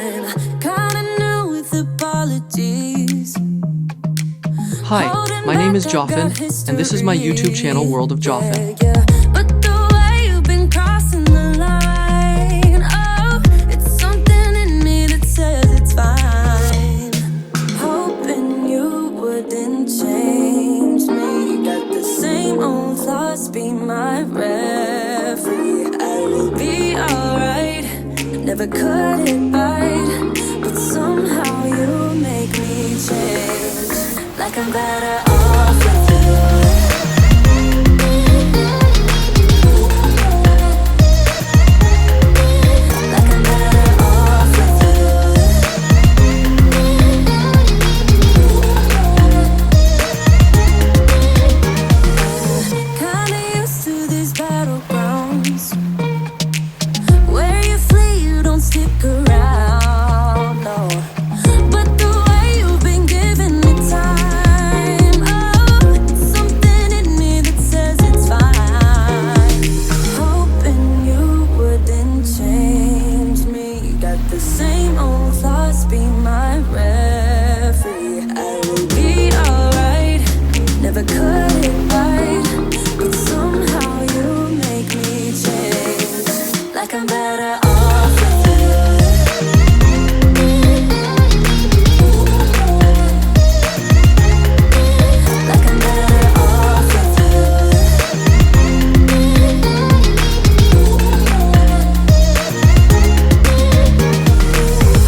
Kinda new with apologies. Hi, my name is Joffen, and this is my YouTube channel World of Joffen. But the way you've been crossing the line, oh, it's something in me that says it's fine. Hoping you wouldn't change me. Got the same old thoughts, be my referee. I will be alright, never cut it right, but somehow you make me change. Like I'm better off with you. Like I'm better off with you. Kinda used to these battlegrounds where you flee, you don't stick around, no. But the way you've been giving me time, oh, it's something in me that says it's fine. Hoping you wouldn't change me. Got the same old thoughts, be my referee. I will be alright, never cut it right, but somehow you make me change. Like I'm better off with you. Like I'm better off with you.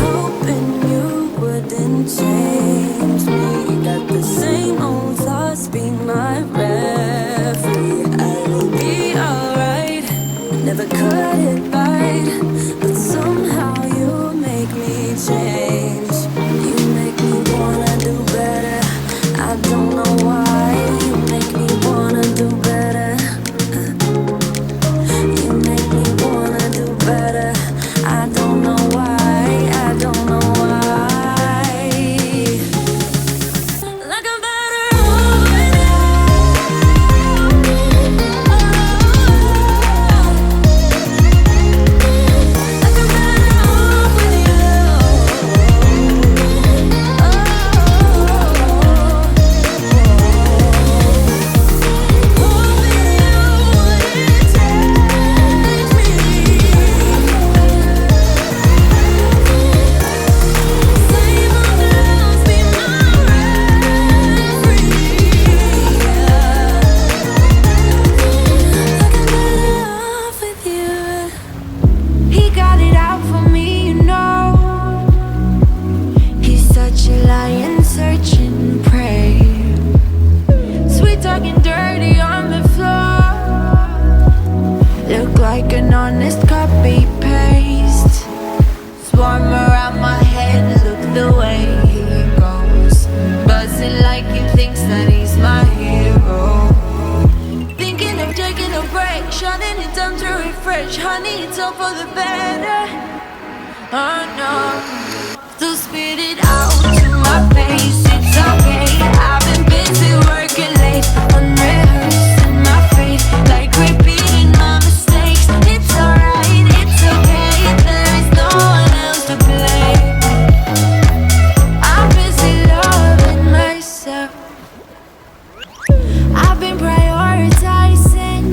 Hoping you wouldn't change me. Got the same old thoughts, be my referee. I will be alright, never cut it right, but somehow you make me change. You make me wanna do better, I don't know why. You make me wanna do better. You make me wanna do better, I don't know why. I don't know why. Like I'm better off with you. Like I'm better off with you. He got it out for me, you know. He's such a lion searching prey. Sweet talking dirty on the floor. Look like an honest copy paste. Swarm around my head, look the way he goes. Buzzing like he thinks that he's my hero. Thinking of taking a break, shutting it down to refresh. Honey, it's all for the better. Oh no, so spit it out to my face. It's okay, I've been busy working late, unrehearsing my fate, like repeating my mistakes. It's alright, it's okay, there is no one else to blame. I'm busy loving myself. I've been prioritizing,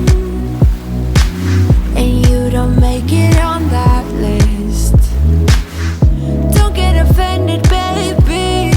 and you don't make it on that list. Don't get offended, baby.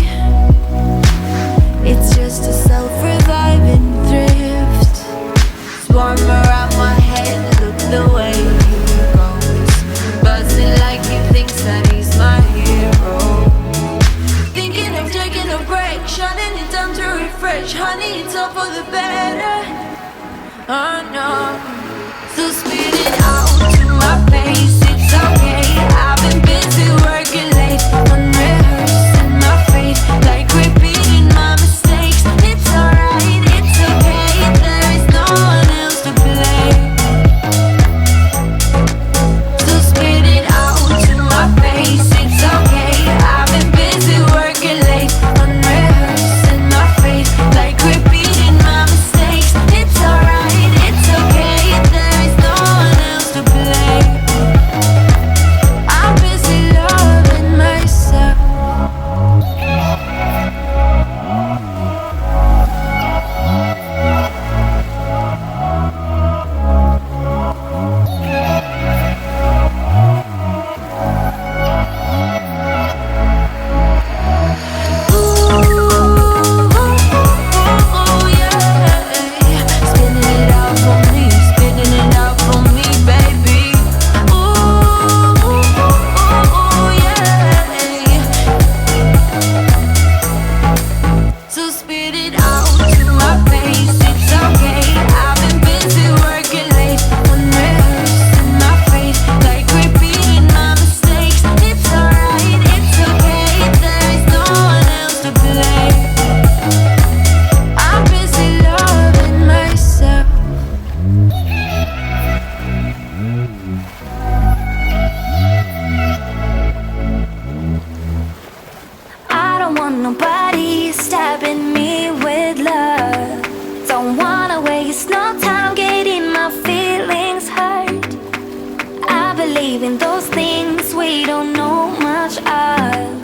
believing those things we don't know much of.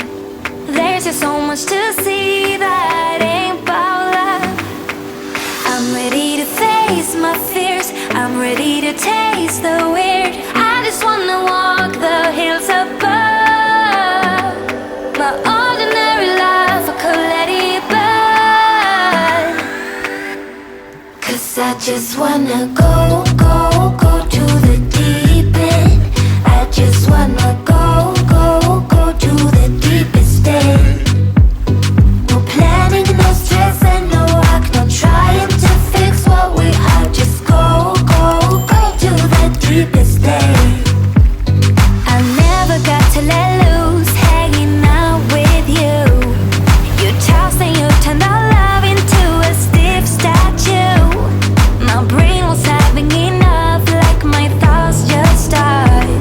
There's just so much to see that ain't about love. I'm ready to face my fears, I'm ready to taste the weird. I just wanna walk the hills above. My ordinary life, I could let it burn. 'Cause I just wanna go to the deep end. I just wanna go to the deepest end. No planning, no stress and no work, no trying to fix what we have. Just go to the deepest end. I never got to let loose, hanging out with you. You tossed and you turned our love into a stiff statue. My brain was having enough, like my thoughts just died.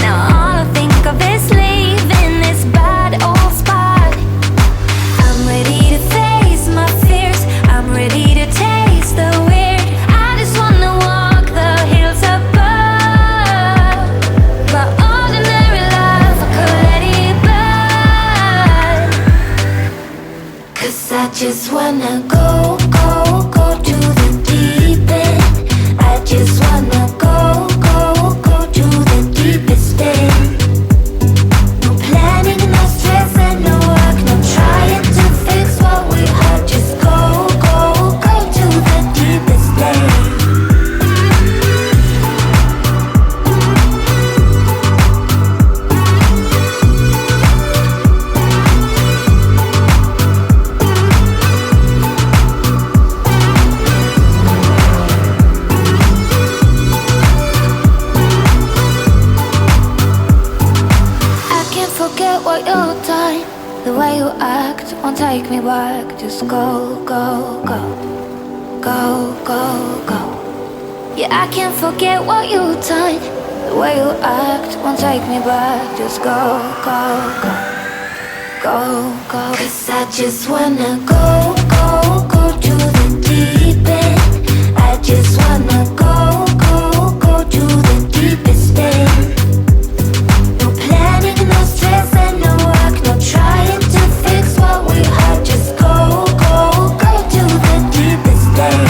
Now all I think of is leaving this bad old spot. I'm ready to face my fears, I'm ready to taste the weird. I just wanna walk the hills above. My ordinary life, I could let it burn. 'Cause I just wanna go to the deep end. I just wanna go to the deepest end. No planning, no stress and no work, no trying to fix what we have. Just go to the deepest end. I can't forget what you've done. The way you act won't take me back. Just go. Yeah, I can't forget what you've done. The way you act won't take me back. Just go. 'Cause I just wanna go to the deep end. I just wanna go to the deepest end. No planning, no stress and no work, no trying to fix what we have. Just go to the deepest end.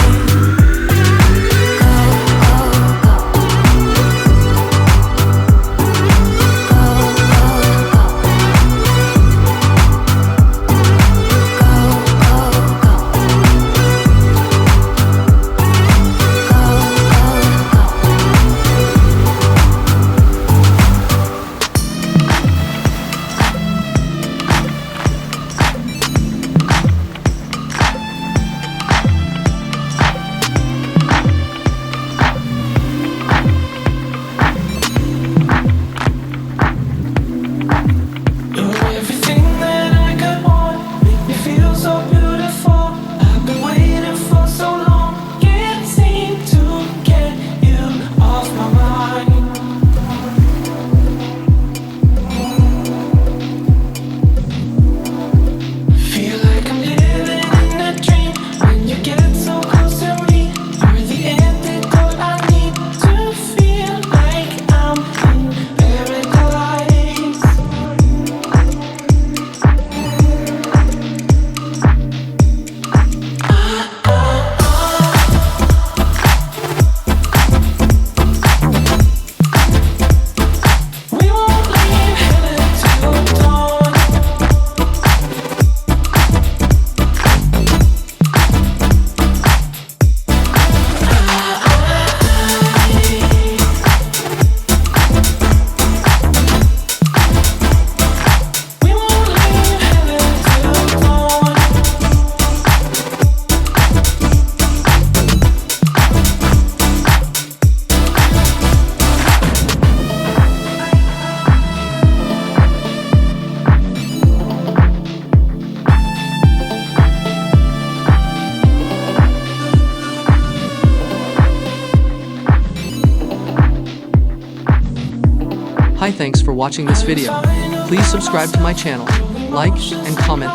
Hi, thanks for watching this video. Please subscribe to my channel, like, and comment.